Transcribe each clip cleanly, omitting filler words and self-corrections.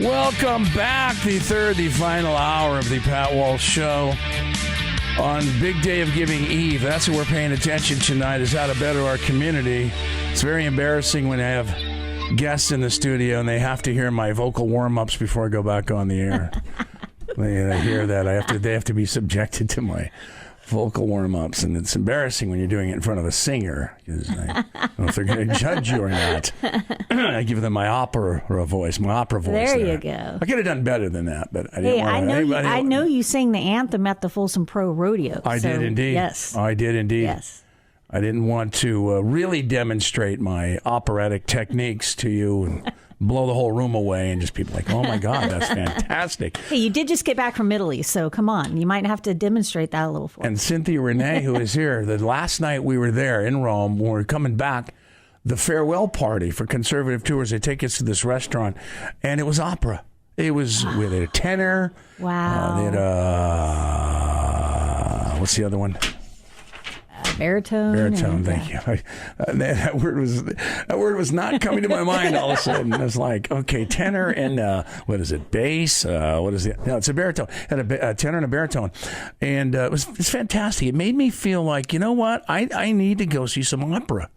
Welcome back. The final hour of the Pat Walsh Show on Big Day of Giving Eve. That's what we're paying attention tonight, is how to better our community. It's very embarrassing when I have guests in the studio and they have to hear my vocal warm-ups before I go back on the air. They hear that. They have to be subjected to my vocal warm-ups, and it's embarrassing when you're doing it in front of a singer, because I don't know if they're going to judge you or not. I give them my opera voice. There you go. I could have done better than that, but I didn't want to. I know you sang the anthem at the Folsom Pro Rodeo. I did indeed. Yes. I did indeed. Yes. I didn't want to really demonstrate my operatic techniques to you and blow the whole room away and just people like, oh my God, that's fantastic. Hey, you did just get back from Italy, so come on. You might have to demonstrate that a little for And us. Cynthia Renee, who is here, the last night we were there in Rome, when we were coming back, the farewell party for Conservative Tours, they take us to this restaurant, and it was opera. It was with a tenor. Wow. They had what's the other one? Baritone. Thank you. That word was not coming to my mind all of a sudden. I was like, okay, tenor and what is it? Bass? What is it? No, it's a baritone. Had a tenor and a baritone, and it's fantastic. It made me feel like, you know what? I need to go see some opera.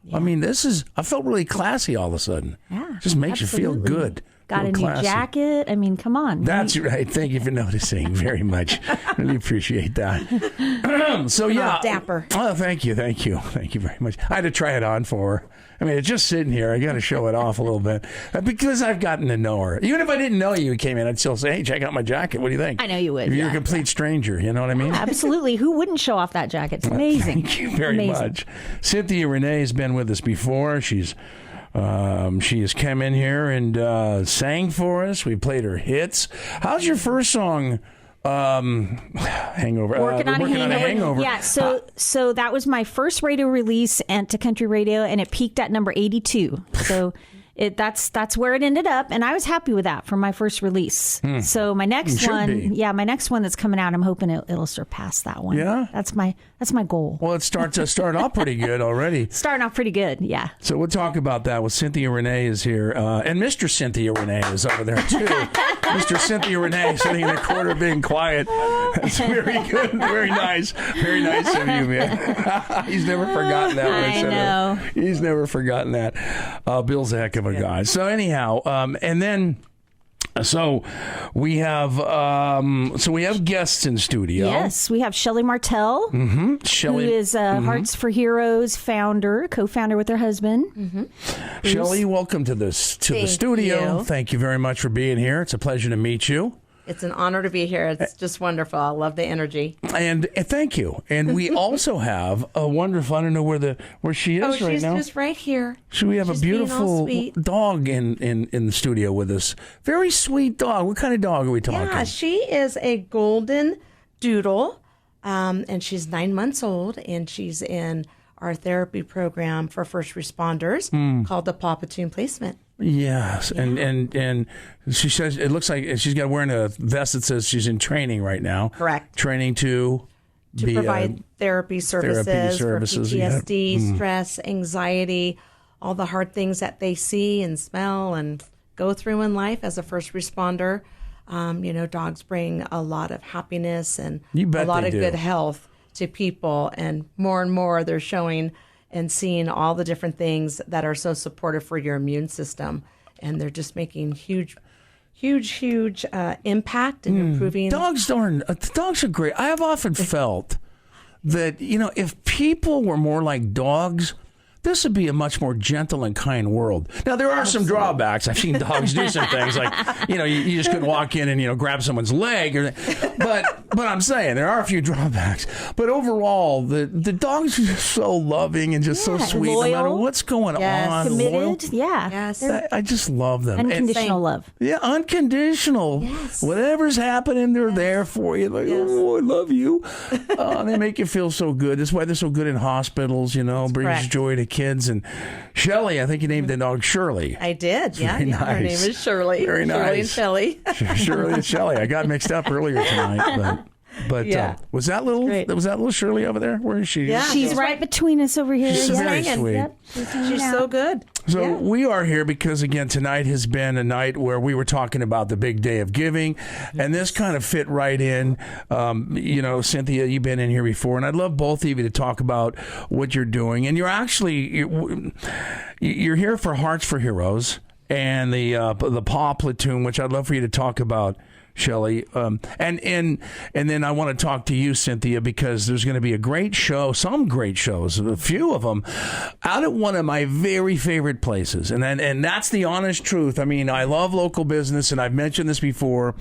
Yeah. I mean, I felt really classy all of a sudden. Yeah, just makes you feel good. Got a new jacket. I mean, come on. That's right. Thank you for noticing very much. Really appreciate that. So, yeah. Dapper. Oh, thank you. Thank you very much. I had to try it on for her. I mean, it's just sitting here. I got to show it off a little bit because I've gotten to know her. Even if I didn't know you came in, I'd still say, hey, check out my jacket. What do you think? I know you would. If you're a complete stranger, you know what I mean? Absolutely. Who wouldn't show off that jacket? It's amazing. Thank you very much. Cynthia Renee has been with us before. She has come in here and sang for us. We played her hits. How's your first song? Hangover. Working on a hangover. Yeah. So that was my first radio release to country radio, and it peaked at number 82. So. That's where it ended up, and I was happy with that for my first release. So my next one that's coming out, I'm hoping it'll surpass that one. Yeah, that's my goal. Well, it started off pretty good already. Starting off pretty good, yeah. So we'll talk about that. Well, Cynthia Renee is here, and Mr. Cynthia Renee is over there too. Mr. Cynthia Renee sitting in the corner being quiet. That's very good, very nice of you, man. He's never forgotten that one. I know. He's never forgotten that. Bill's a heck of a guy. So anyhow, and then so we have guests in studio. Yes, we have Shelley Martell, Shelley, who is Hearts for Heroes co-founder with her husband. Shelley, welcome to the studio. Thank you very much for being here. It's a pleasure to meet you. It's an honor to be here. It's just wonderful. I love the energy. And thank you. And we also have a wonderful, I don't know where she is right now. She's just right here. So we have a beautiful dog in the studio with us. Very sweet dog. What kind of dog are we talking? Yeah, she is a golden doodle, and she's 9 months old, and she's in our therapy program for first responders called the Paw Platoon Placement. Yes, yeah. and she says it looks like she's got wearing a vest that says she's in training right now. Correct. Training to provide therapy services for PTSD, stress, anxiety, all the hard things that they see and smell and go through in life as a first responder. Dogs bring a lot of happiness and a lot of good health to people, and more they're showing and seeing all the different things that are so supportive for your immune system. And they're just making huge impact and improving. Dogs are great. I have often felt that, if people were more like dogs, this would be a much more gentle and kind world. Now, there are some drawbacks. I've seen dogs do some things like, you just couldn't walk in and, grab someone's leg. But I'm saying there are a few drawbacks. But overall, the dogs are just so loving and just so sweet. Loyal. No matter what's going on. Committed. Loyal. Yeah. Yes. I just love them. Unconditional love. Yeah, unconditional. Yes. Whatever's happening, they're there for you. Like, oh, I love you. They make you feel so good. That's why they're so good in hospitals, brings joy to kids. And Shelley, I think you named the dog Shirley. I did, yeah. Very nice. Her name is Shirley. Very nice. Shirley and Shelley. Shirley and Shelley. I got mixed up earlier tonight, but But was that little Shirley over there? Where is she? Yeah, she's right between us over here. She's very sweet. Yep, she's so good. So we are here because, again, tonight has been a night where we were talking about the big day of giving, and this kind of fit right in. Cynthia, you've been in here before, and I'd love both of you to talk about what you're doing. And you're here for Hearts for Heroes and the Paw Platoon, which I'd love for you to talk about, Shelley, and then I want to talk to you, Cynthia, because there's going to be some great shows, a few of them, out at one of my very favorite places, and that's the honest truth. I mean, I love local business, and I've mentioned this before.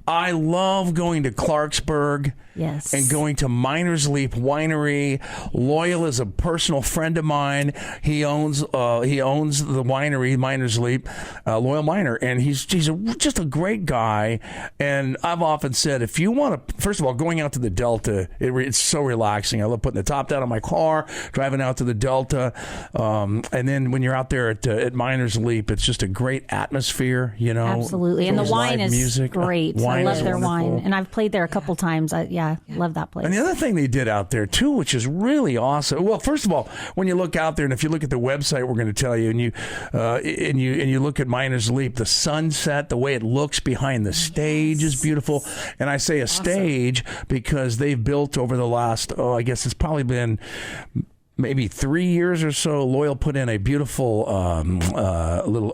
I love going to Clarksburg. Yes. And going to Miner's Leap Winery. Loyal is a personal friend of mine. He owns the winery, Miner's Leap, Loyal Miner, and he's just a great guy. And I've often said, if you want to, first of all, going out to the Delta, it's so relaxing. I love putting the top down on my car, driving out to the Delta, and then when you're out there at Miner's Leap, it's just a great atmosphere. Absolutely, and the wine is music. Great. I love their wine, and I've played there a couple times. Love that place. And the other thing they did out there too, which is really awesome. Well, first of all, when you look out there, and if you look at the website, we're going to tell you, and you look at Miner's Leap, the sunset, the way it looks behind the stage is beautiful. And I say stage because they've built over the last, I guess it's probably been maybe 3 years or so. Loyal put in a beautiful little.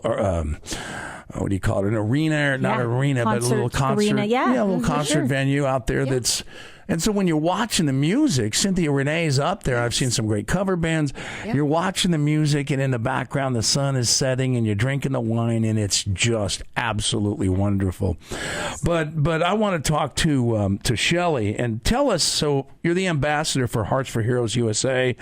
What do you call it? An arena, not an arena, but a little concert. Arena, a little concert venue out there that's. And so when you're watching the music, Cynthia Renee is up there. I've seen some great cover bands. You're watching the music, and in the background, the sun is setting, and you're drinking the wine, and it's just absolutely wonderful. But I want to talk to Shelley and tell us. So you're the ambassador for Hearts for Heroes USA,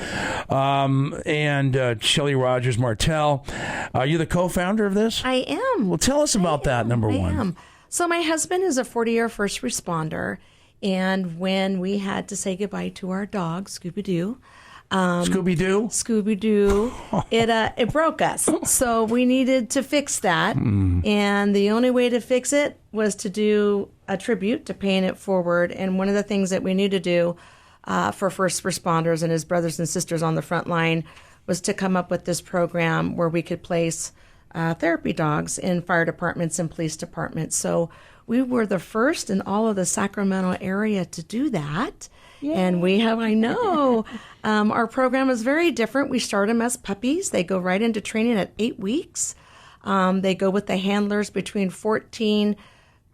and Shelley Martell. Are you the co-founder of this? I am. Well, tell us about that. Number one. I am. So my husband is a 40-year first responder. And when we had to say goodbye to our dog, Scooby-Doo, it broke us. So we needed to fix that. And the only way to fix it was to do a tribute, to paying it forward. And one of the things that we knew to do for first responders and his brothers and sisters on the front line was to come up with this program where we could place therapy dogs in fire departments and police departments. So we were the first in all of the Sacramento area to do that. Yay. And our program is very different. We start them as puppies. They go right into training at 8 weeks. They go with the handlers between 14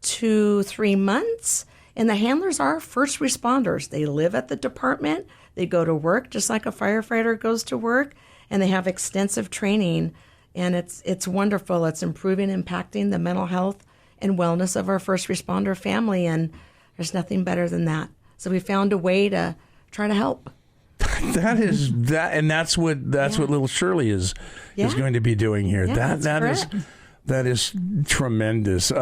to 3 months. And the handlers are first responders. They live at the department. They go to work just like a firefighter goes to work. And they have extensive training. And it's wonderful. It's improving, impacting the mental health and wellness of our first responder family, and there's nothing better than that. So we found a way to try to help. That's what little Shirley is going to be doing here. That is tremendous.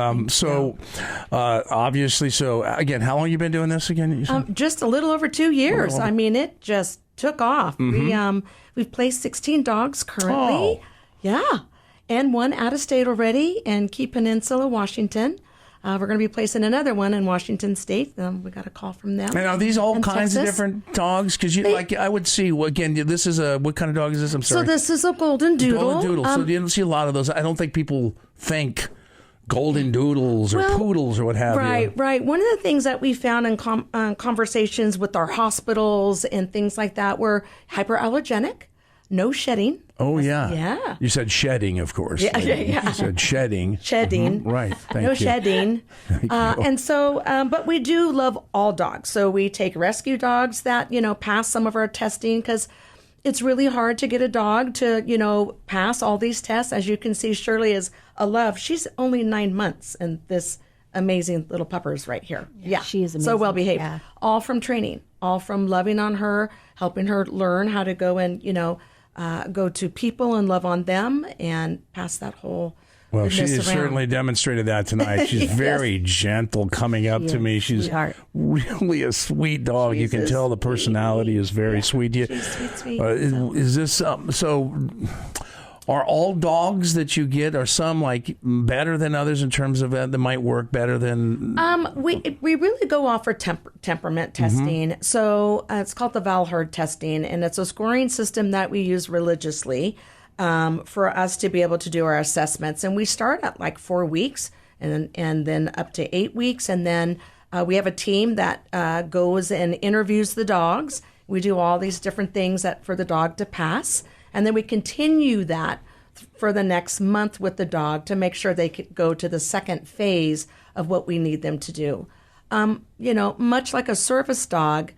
Obviously, so again, how long have you been doing this again? Just a little over 2 years. I mean, it just took off. We've placed 16 dogs currently. Yeah. And one out of state already in Key Peninsula, Washington. We're going to be placing another one in Washington State. We got a call from them. And are these all kinds of different dogs? Because I would see, again, this is what kind of dog is this? I'm sorry. So this is a golden doodle. Golden doodle. So you don't see a lot of those. I don't think people think golden doodles or poodles or what have you. Right. One of the things that we found in conversations with our hospitals and things like that were hyperallergenic, no shedding. Oh, yeah. Yeah. You said shedding, of course. Yeah. You said shedding. Shedding. Right. Thank you. No shedding. And so, but we do love all dogs. So we take rescue dogs that, pass some of our testing because it's really hard to get a dog to, pass all these tests. As you can see, Shirley is a love. She's only 9 months and this amazing little puppers right here. Yeah. She is amazing. So well behaved. Yeah. All from training, all from loving on her, helping her learn how to go and, go to people and love on them and pass that whole Well, she has certainly demonstrated that tonight. She's very gentle coming up to me. She's really a sweet dog. You can tell the personality is very sweet. She's sweet. Is this so? Are all dogs that you get, are some like better than others in terms of that might work better than? We really go off for temperament testing. So it's called the Valherd testing, and it's a scoring system that we use religiously for us to be able to do our assessments. And we start at like 4 weeks and then up to 8 weeks. And then we have a team that goes and interviews the dogs. We do all these different things for the dog to pass. And then we continue that for the next month with the dog to make sure they could go to the second phase of what we need them to do. Much like a service dog,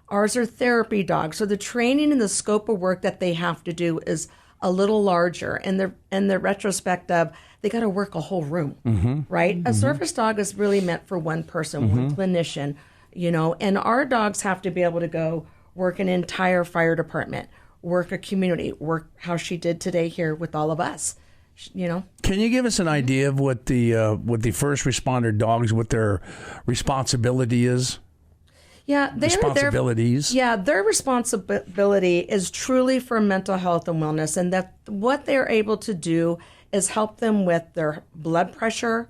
ours are therapy dogs. So the training and the scope of work that they have to do is a little larger. And the retrospect of they got to work a whole room, right? A service dog is really meant for one person, one clinician, and our dogs have to be able to go work an entire fire department, work a community, work how she did today here with all of us. Can you give us an idea of what the first responder dogs, what their responsibility is? Yeah, their responsibility is truly for mental health and wellness, and that what they're able to do is help them with their blood pressure.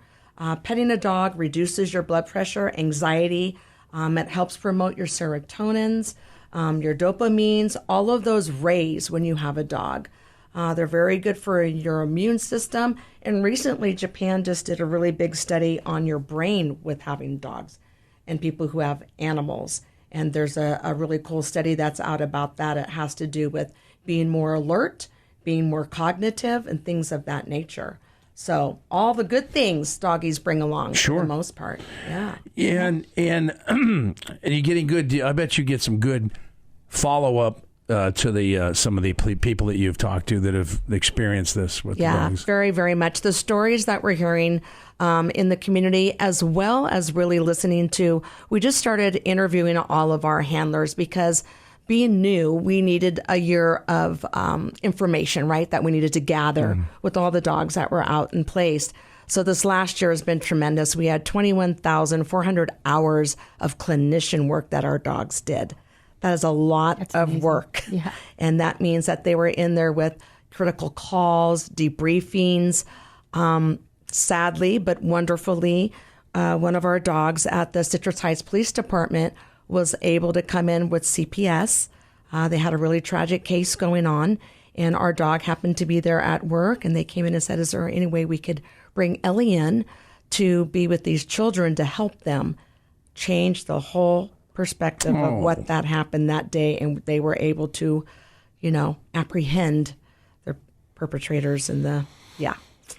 Petting a dog reduces your blood pressure, anxiety. It helps promote your serotonins. Your dopamines, all of those raise when you have a dog. They're very good for your immune system. And recently, Japan just did a really big study on your brain with having dogs and people who have animals. And there's a really cool study that's out about that. It has to do with being more alert, being more cognitive, and things of that nature. So all the good things doggies bring along for the most part. Yeah. And you're getting good. I bet you get some good follow-up to the some of the people that you've talked to that have experienced this with the dogs. Very, very much. The stories that we're hearing in the community, as well as really listening to, we just started interviewing all of our handlers because being new, we needed a year of information, right, that we needed to gather with all the dogs that were out and placed. So this last year has been tremendous. We had 21,400 hours of clinician work that our dogs did. That is a lot of work. Yeah. And that means that they were in there with critical calls, debriefings. Sadly, but wonderfully, one of our dogs at the Citrus Heights Police Department was able to come in with CPS. They had a really tragic case going on, and our dog happened to be there at work, and they came in and said, is there any way we could bring Ellie in to be with these children to help them change the whole perspective of what that happened that day, and they were able to, apprehend their perpetrators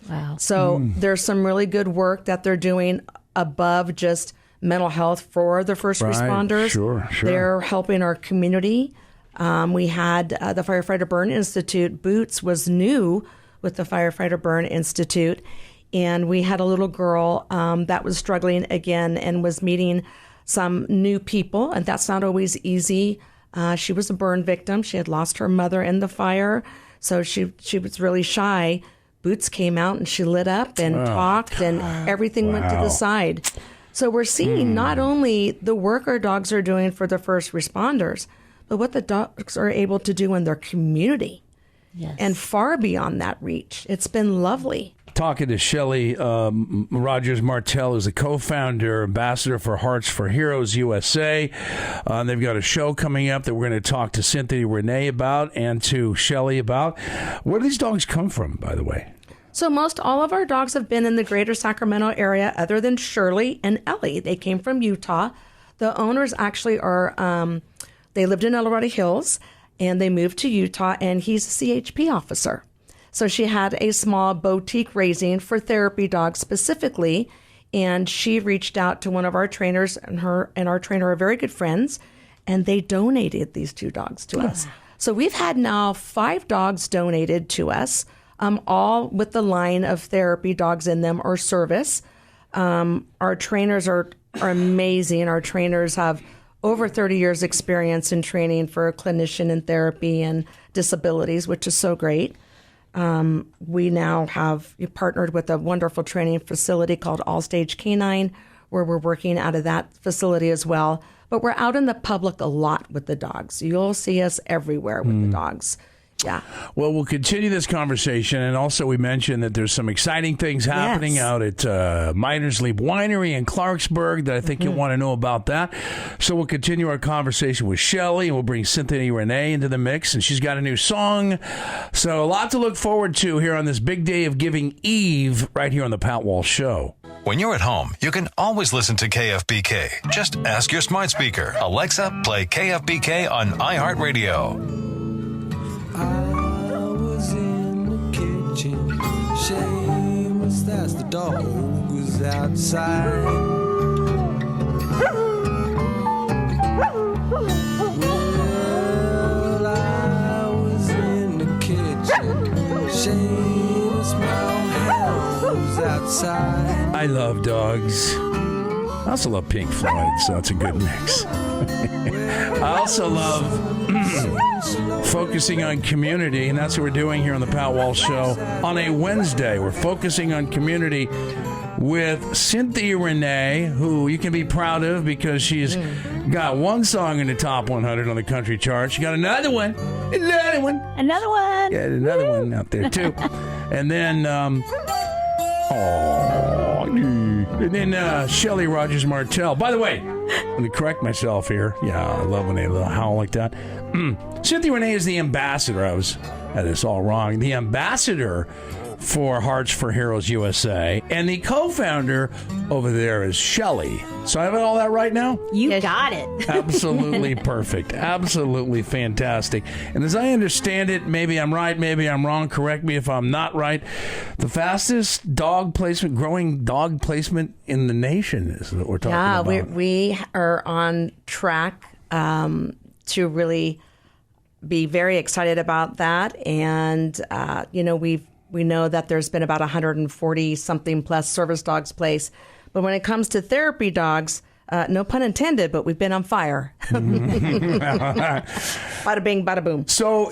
Wow. So there's some really good work that they're doing above just mental health for the first responders. Sure. They're helping our community. We had the Firefighter Burn Institute. Boots was new with the Firefighter Burn Institute, and we had a little girl that was struggling again and was meeting some new people, and that's not always easy. She was a burn victim. She had lost her mother in the fire, so she was really shy. Boots came out, and she lit up and talked, and everything went to the side. So we're seeing not only the work our dogs are doing for the first responders, but what the dogs are able to do in their community. Yes. And far beyond that reach. It's been lovely. Talking to Shelley Martell, who's the co-founder, ambassador for Hearts for Heroes USA. They've got a show coming up that we're going to talk to Cynthia Renee about and to Shelley about. Where do these dogs come from, by the way? So most all of our dogs have been in the greater Sacramento area other than Shirley and Ellie. They came from Utah. The owners actually are, they lived in El Dorado Hills, and they moved to Utah, and he's a CHP officer. So she had a small boutique raising for therapy dogs specifically, and she reached out to one of our trainers, and her and our trainer are very good friends, and they donated these 2 dogs to us. So we've had now 5 dogs donated to us, all with the line of therapy dogs in them or service. Our trainers are amazing. Our trainers have over 30 years experience in training for clinician and therapy and disabilities, which is so great. We now have partnered with a wonderful training facility called All Stage Canine, where we're working out of that facility as well. But we're out in the public a lot with the dogs. You'll see us everywhere with the dogs. Yeah. Well, we'll continue this conversation, and also we mentioned that there's some exciting things happening out at Miners Leap Winery in Clarksburg that I think you'll want to know about that. So we'll continue our conversation with Shelley, and we'll bring Cynthia Renee into the mix, and she's got a new song. So a lot to look forward to here on this big day of Giving Eve right here on the Pat Walsh Show. When you're at home, you can always listen to KFBK. Just ask your smart speaker, Alexa, play KFBK on iHeartRadio. I was in the kitchen, shameless as the dog was outside. Well, I was in the kitchen, shameless my health was outside. I love dogs. I also love Pink Floyd, so it's a good mix. I also love focusing on community, and that's what we're doing here on the Pat Walsh Show. On a Wednesday, we're focusing on community with Cynthia Renee, who you can be proud of because she's got one song in the top 100 on the country chart. She got another one. Yeah, another one out there, too. And then... And then Shelley Martell. By the way, let me correct myself here. Yeah, I love when they howl like that. Cynthia Renee is the ambassador. I had this all wrong. The ambassador for Hearts for Heroes USA, and the co-founder over there is Shelley. So I have all that right now? You got it. Absolutely perfect. Absolutely fantastic. And as I understand it, maybe I'm right, maybe I'm wrong. Correct me if I'm not right. The fastest growing dog placement in the nation is what we're talking about. Yeah, we are on track to really be very excited about that. And, we know that there's been about 140 something plus service dogs placed. But when it comes to therapy dogs, no pun intended, but we've been on fire. Bada bing, bada boom. So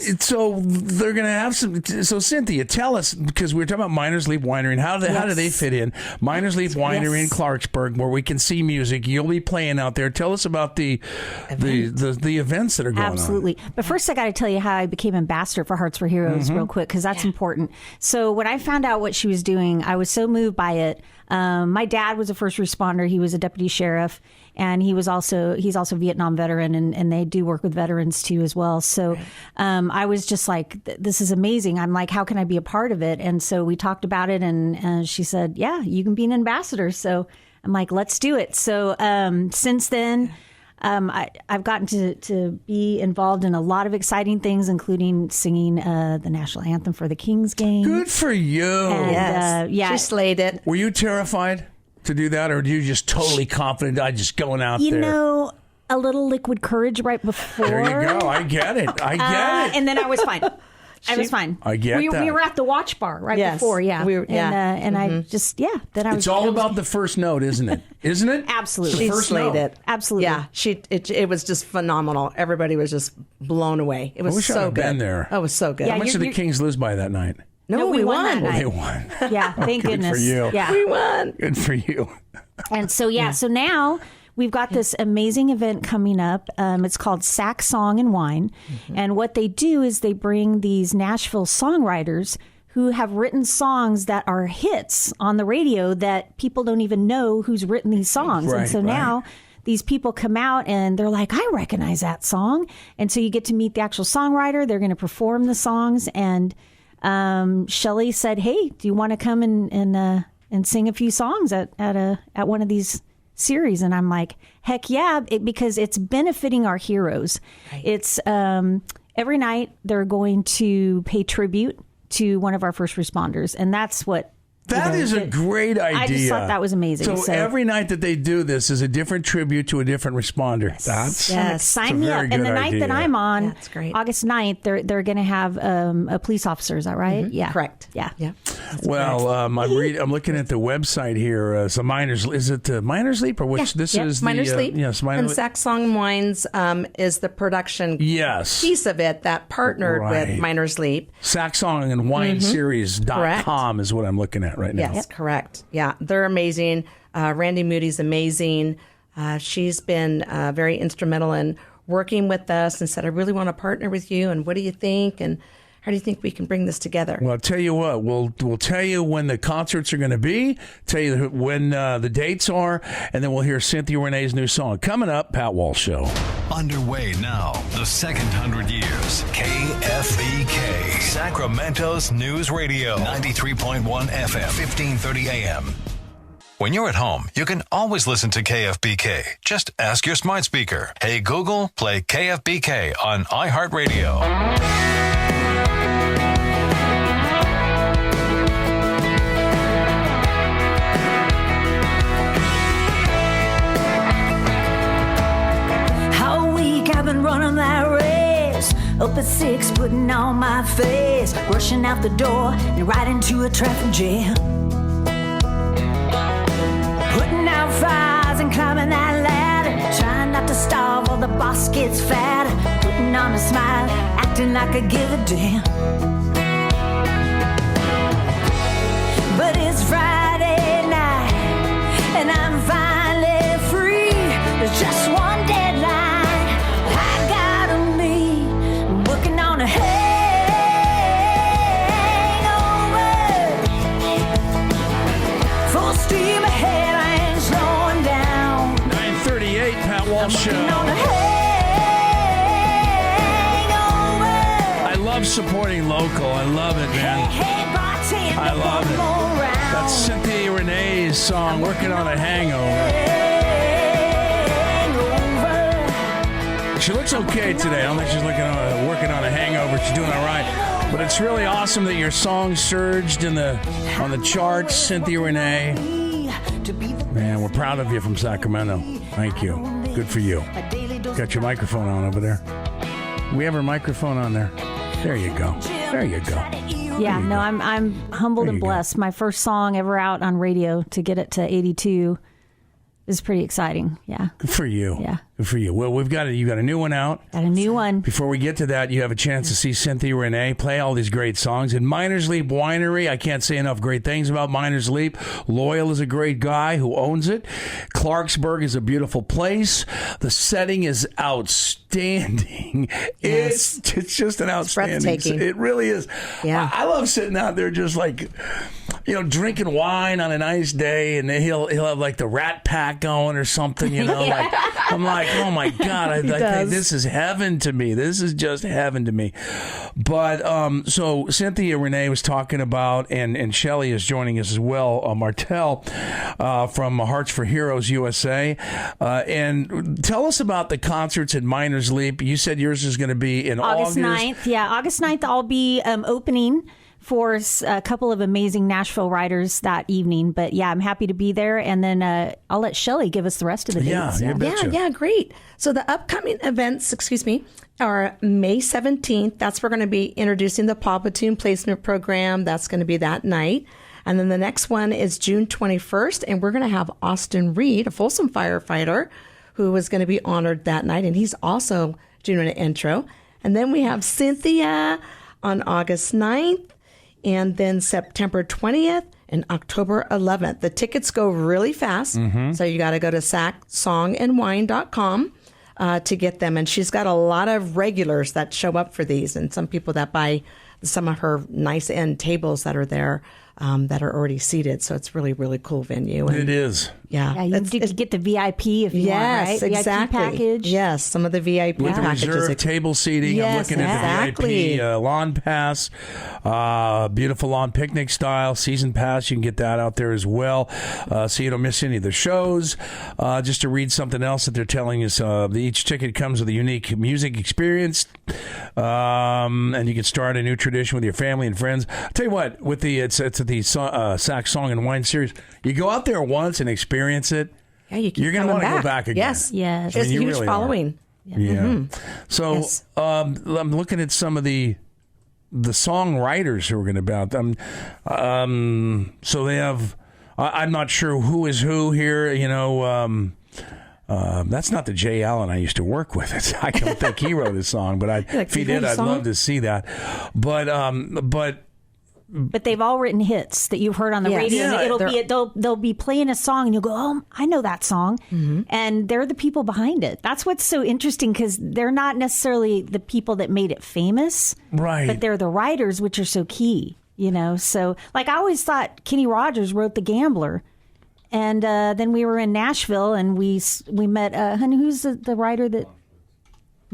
they're going to have some. So Cynthia, tell us, because we were talking about Miners Leap Winery and how do they fit in? Miners Leap Winery in Clarksburg, where we can see music. You'll be playing out there. Tell us about the events that are going on. Absolutely. But first, I got to tell you how I became ambassador for Hearts for Heroes real quick, because that's important. So when I found out what she was doing, I was so moved by it. My dad was a first responder. He was a deputy sheriff, and he's also a Vietnam veteran, and they do work with veterans too as well. So I was just like, this is amazing. I'm like, how can I be a part of it? And so we talked about it, and she said, yeah, you can be an ambassador. So I'm like, let's do it. So since then, I've gotten to be involved in a lot of exciting things, including singing the national anthem for the Kings game. Good for you. And, yes. She slayed it. Were you terrified to do that, or were you just totally confident? I just going out there. You know, a little liquid courage right before. There you go. I get it. And then I was fine. I was fine. I get that. We were at the watch bar before, yeah. And I just, then I was. It's all about the first note, isn't it? Isn't it? Absolutely. She slayed it. Absolutely. Yeah, it was just phenomenal. Everybody was just blown away. It was I wish so I'd have good. been there. Oh, it was so good. How much did the Kings lose by that night? No, we won. That night. They won. Yeah, thank goodness. Good for you. Yeah. We won. Good for you. And so, so now we've got this amazing event coming up. It's called Sack Song and Wine. And what they do is they bring these Nashville songwriters who have written songs that are hits on the radio that people don't even know who's written these songs. Right, and so now these people come out and they're like, I recognize that song. And so you get to meet the actual songwriter. They're going to perform the songs. And Shelley said, hey, do you want to come and sing a few songs at one of these series? And I'm like, heck yeah, because it's benefiting our heroes. Right. It's every night they're going to pay tribute to one of our first responders, and that's what. That is a great idea. I just thought that was amazing. So every night that they do this is a different tribute to a different responder. Yes. Sign me up. And the night that I'm on, that's great. August 9th, they're going to have a police officer. Is that right? Yeah. Correct. Yeah. Well, I'm looking at the website here. So is it Miners Leap or which? This is Miners the Leap. Yes, and Sack Song Wines is the production piece of it that partnered with Miners Leap. Sack Song and Wine Series.com is what I'm looking at right now. Yes, correct. Yeah, they're amazing. Randy Moody's amazing. She's been very instrumental in working with us and said, I really want to partner with you. And what do you think? And How do you think we can bring this together? Well, I'll tell you what, we'll tell you when the concerts are going to be, tell you when the dates are, and then we'll hear Cynthia Renee's new song. Coming up, Pat Walsh Show. Underway now, the second 100 years. KFBK, Sacramento's News Radio, 93.1 FM, 1530 AM. When you're at home, you can always listen to KFBK. Just ask your smart speaker. Hey, Google, play KFBK on iHeartRadio. All week I've been running that race, up at 6, putting on my face, rushing out the door and right into a traffic jam. Putting out fires and climbing that ladder, trying not to starve while the boss gets fatter. Putting on a smile, acting like I give a damn. But it's Friday night, and I'm finally free. There's just one deadline I gotta meet. I'm working on a hangover. Full steam ahead. Pat Walsh Show. I love supporting local. I love it, man. I love it. That's Cynthia Renee's song, Working on a Hangover. She looks okay today. I don't think she's working on a hangover. She's doing all right. But it's really awesome that your song surged on the charts, Cynthia Renee. Man, we're proud of you from Sacramento. Thank you. Good for you. Got your microphone on over there. We have our microphone on there. There you go. There you go. Yeah, no, I'm humbled and blessed. My first song ever out on radio, to get it to 82 is pretty exciting. Yeah. Good for you. Yeah. Good for you. Well, you got a new one out. Got a new one. Before we get to that, you have a chance to see Cynthia Renee play all these great songs. In Miners Leap Winery, I can't say enough great things about Miners Leap. Loyal is a great guy who owns it. Clarksburg is a beautiful place. The setting is outstanding. Yes. It's just an outstanding. Breathtaking. It really is. Yeah. I love sitting out there just like, drinking wine on a nice day, and then he'll have like the Rat Pack going or something, like I'm like, oh my God, I think this is heaven to me. This is just heaven to me. But so Cynthia Renee was talking about, and Shelley is joining us as well, Martell from Hearts for Heroes USA. And tell us about the concerts at Miners Leap. You said yours is going to be in August 9th. Yeah, August 9th I'll be opening for a couple of amazing Nashville writers that evening. But yeah, I'm happy to be there. And then I'll let Shelley give us the rest of the dates. Yeah, great. So the upcoming events, are May 17th. That's where we're going to be introducing the Paw Platoon Placement Program. That's going to be that night. And then the next one is June 21st. And we're going to have Austin Reed, a Folsom firefighter, who is going to be honored that night. And he's also doing an intro. And then we have Cynthia on August 9th. And then September 20th and October 11th. The tickets go really fast. Mm-hmm. So you got to go to sacsongandwine.com to get them. And she's got a lot of regulars that show up for these, and some people that buy some of her nice end tables that are there that are already seated. So it's really, really cool venue. And it is. Yeah. You get the VIP if you want, right? Yes, exactly. VIP package. Yes, some of the VIP with packages. The reserved table seating. Yes, I'm looking at the VIP lawn pass, beautiful lawn picnic style, season pass. You can get that out there as well, so you don't miss any of the shows. Just to read something else that they're telling us, each ticket comes with a unique music experience, and you can start a new tradition with your family and friends. I'll tell you what, with it's at the Sac Song and Wine series, you go out there once and experience it. Yeah, you're going to want to go back again. Yes. There's a huge following. Yeah. Mm-hmm. So I'm looking at some of the songwriters who are going to be out. So they have. I'm not sure who is who here. That's not the Jay Allen I used to work with. I don't think he wrote his song, but if he did, I'd love to see that. But but they've all written hits that you've heard on the radio. Yeah, they'll be playing a song and you'll go, oh, I know that song. Mm-hmm. And they're the people behind it. That's what's so interesting, because they're not necessarily the people that made it famous. Right. But they're the writers, which are so key, you know. So, like, I always thought Kenny Rogers wrote The Gambler. And then we were in Nashville and we met, honey, who's the writer that,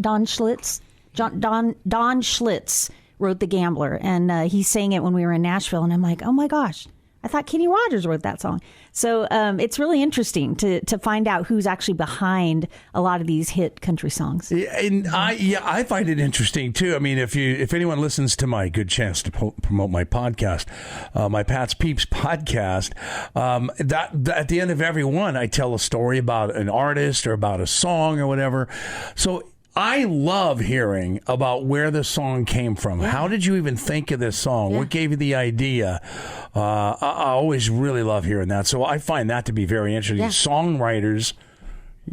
Don Schlitz? Don Schlitz wrote The Gambler, and he sang it when we were in Nashville, and I'm like, oh my gosh, I thought Kenny Rogers wrote that song. So it's really interesting to find out who's actually behind a lot of these hit country songs. Yeah, and I find it interesting too. I mean, if anyone listens to my good chance to promote my podcast, my Pat's Peeps podcast, that at the end of every one, I tell a story about an artist or about a song or whatever. So I love hearing about where the song came from. Yeah. How did you even think of this song? Yeah. What gave you the idea? I always really love hearing that. So I find that to be very interesting. Yeah. Songwriters,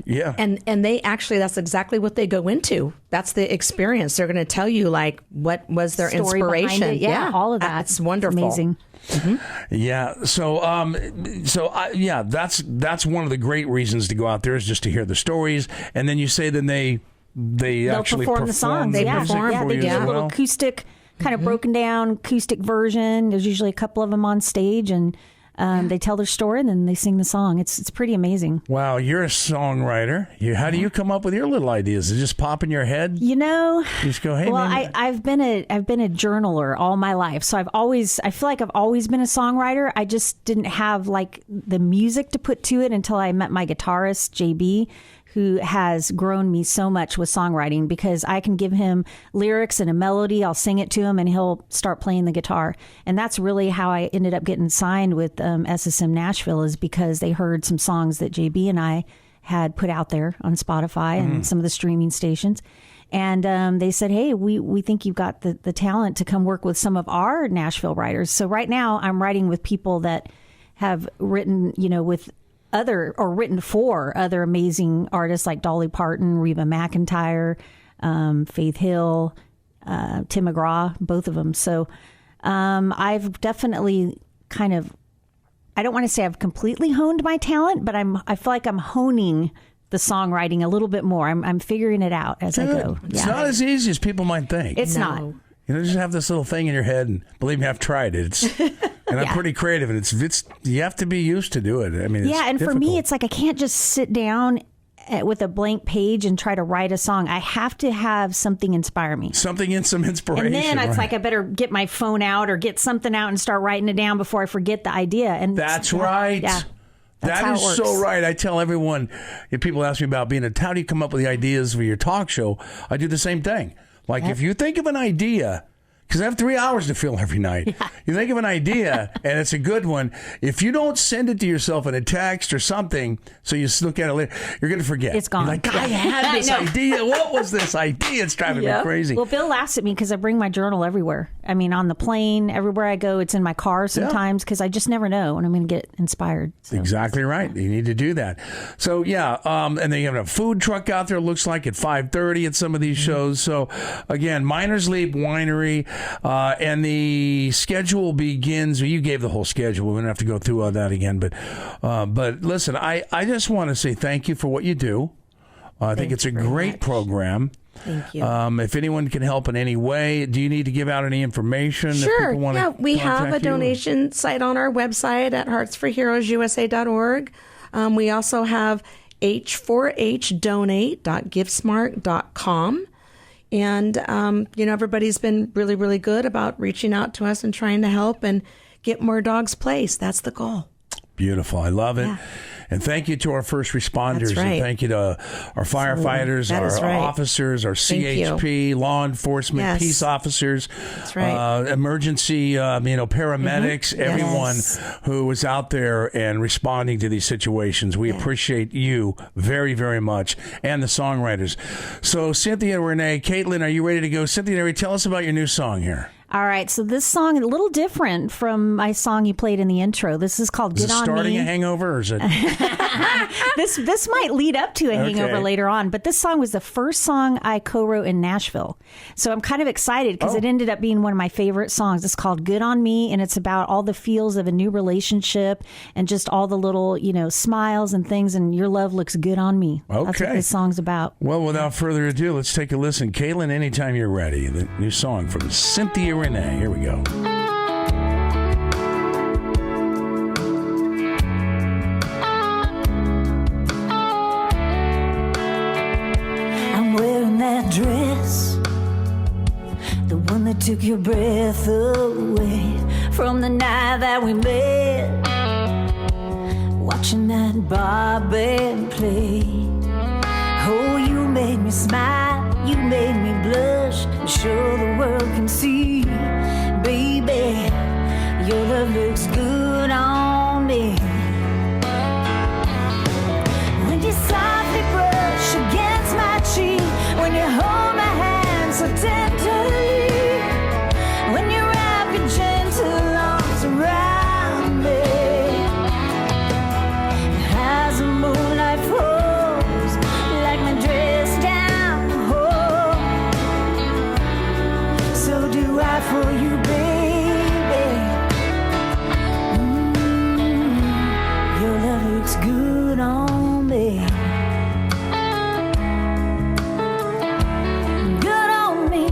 yeah. And they actually, that's exactly what they go into. That's the experience. They're going to tell you, like, what was their story inspiration. Yeah, all of that. It's wonderful. Amazing. Mm-hmm. Yeah. So that's one of the great reasons to go out there, is just to hear the stories. And then you say, then they'll actually perform the songs. They perform. They do a little acoustic, kind of broken down acoustic version. There's usually a couple of them on stage, and they tell their story, and then they sing the song. It's pretty amazing. Wow, you're a songwriter. How do you come up with your little ideas? Does it just pop in your head? You know, you just go, hey. Well, I've been a journaler all my life, so I feel like I've always been a songwriter. I just didn't have like the music to put to it until I met my guitarist, JB, who has grown me so much with songwriting, because I can give him lyrics and a melody. I'll sing it to him and he'll start playing the guitar. And that's really how I ended up getting signed with SSM Nashville, is because they heard some songs that JB and I had put out there on Spotify and some of the streaming stations. And they said, hey, we think you've got the talent to come work with some of our Nashville writers. So right now I'm writing with people that have written, with written for other amazing artists like Dolly Parton, Reba McEntire, Faith Hill, Tim McGraw, both of them. So I've definitely kind of, I don't want to say I've completely honed my talent, but I feel like I'm honing the songwriting a little bit more. I'm figuring it out as I go. It's not as easy as people might think. It's not. Just have this little thing in your head, and believe me, I've tried it. And I'm pretty creative, and it's you have to be used to do it. I mean, and difficult. For me, it's like I can't just sit down with a blank page and try to write a song. I have to have something inspire me. Some inspiration. And then it's like I better get my phone out or get something out and start writing it down before I forget the idea. And that's right. Yeah. That is so right. I tell everyone, if people ask me about how do you come up with the ideas for your talk show, I do the same thing. Like, if you think of an idea, because I have 3 hours to fill every night. Yeah. You think of an idea, and it's a good one. If you don't send it to yourself in a text or something, so you look at it later, you're going to forget. It's gone. You're like, I had this idea. What was this idea? It's driving me crazy. Well, Bill laughs at me because I bring my journal everywhere. I mean, on the plane, everywhere I go, it's in my car sometimes, because I just never know when I'm going to get inspired. So. Exactly right. You need to do that. So, and then you have a food truck out there, it looks like, at 5:30 at some of these shows. So, again, Miners Leap Winery. And the schedule begins. You gave the whole schedule. We don't have to go through all that again. But listen, I just want to say thank you for what you do. I think it's a great program. Thank you. If anyone can help in any way, do you need to give out any information? Sure. We have a donation site on our website at heartsforheroesusa.org. We also have h4hdonate.giftsmart.com. And, everybody's been really, really good about reaching out to us and trying to help and get more dogs placed. That's the goal. Beautiful. I love it. Yeah. And thank you to our first responders. That's right. And thank you to our firefighters, our officers, our CHP, law enforcement, peace officers, that's right. Emergency, paramedics, everyone who was out there and responding to these situations. We appreciate you very, very much, and the songwriters. So, Cynthia Renee, Caitlin, are you ready to go? Cynthia Renee, tell us about your new song here. All right, so this song is a little different from my song you played in the intro. This is called "Get On Me." Is it starting a hangover, or is it? This might lead up to a hangover later on, but this song was the first song I co-wrote in Nashville. So I'm kind of excited because it ended up being one of my favorite songs. It's called "Good on Me," and it's about all the feels of a new relationship and just all the little, smiles and things, and your love looks good on me. Okay. That's what this song's about. Well, without further ado, let's take a listen. Caitlin, anytime you're ready, the new song from Cynthia Renee. Here we go. I'm wearing that dress, the one that took your breath away from the night that we met, watching that bar band play. Oh, you made me smile, you made me blush, and show the world can see, baby, your love looks good on me. When you softly brush against my cheek, when you hold my hand so tenderly, when you wrap your gentle arms around me, as the moonlight falls like my dress down the hall, so do I for you, baby. Your love looks good on me. Good on me,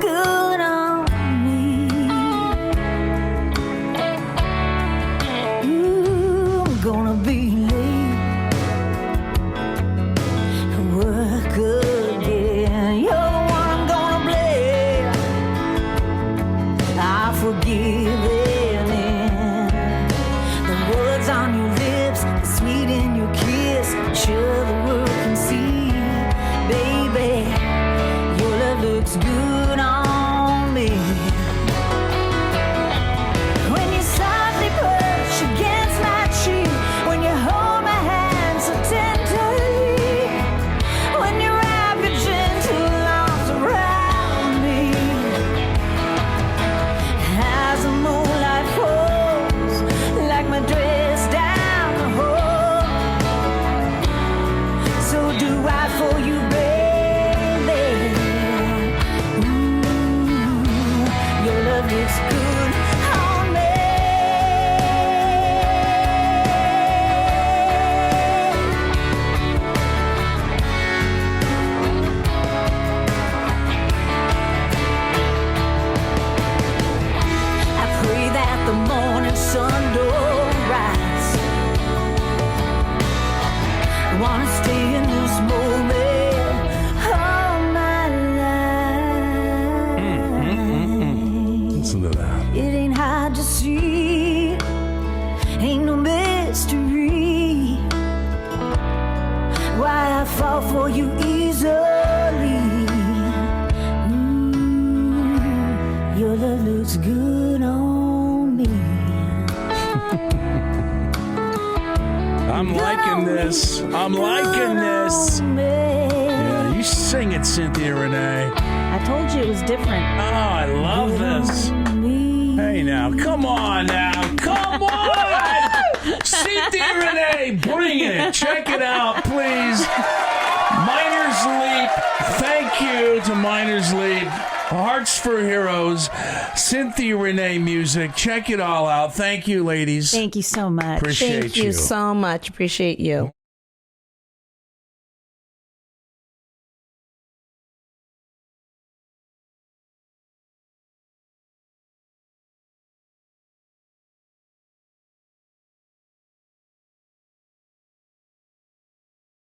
good on me. Ooh, I'm gonna be late for work again. You're the one I'm gonna blame. I forgive it. The words on your lips, the sweet in your kiss, sure the world can see, baby, your love looks good on me. When you softly push against my cheek, when you hold my hand so tenderly, when you wrap your gentle arms around me, as the moonlight falls like my dress down the hall, so do I for you, baby. Your love looks good on me. I pray that the morning sun don't rise. I wanna stay in this moment all my life. Listen to that. It ain't hard to see, ain't no mystery, why I fall for you easily. Your love looks good on me. I'm liking this. I'm liking this. Yeah, you sing it, Cynthia Renee. I told you it was different. Oh, I love this. Hey, now, come on now. Come on! Cynthia Renee, bring it. Check it out, please. Miners Leap. Thank you to Miners Leap. Hearts for Heroes. Cynthia Renee music. Check it all out. Thank you, ladies. Thank you so much. Appreciate Thank you so much. Appreciate you.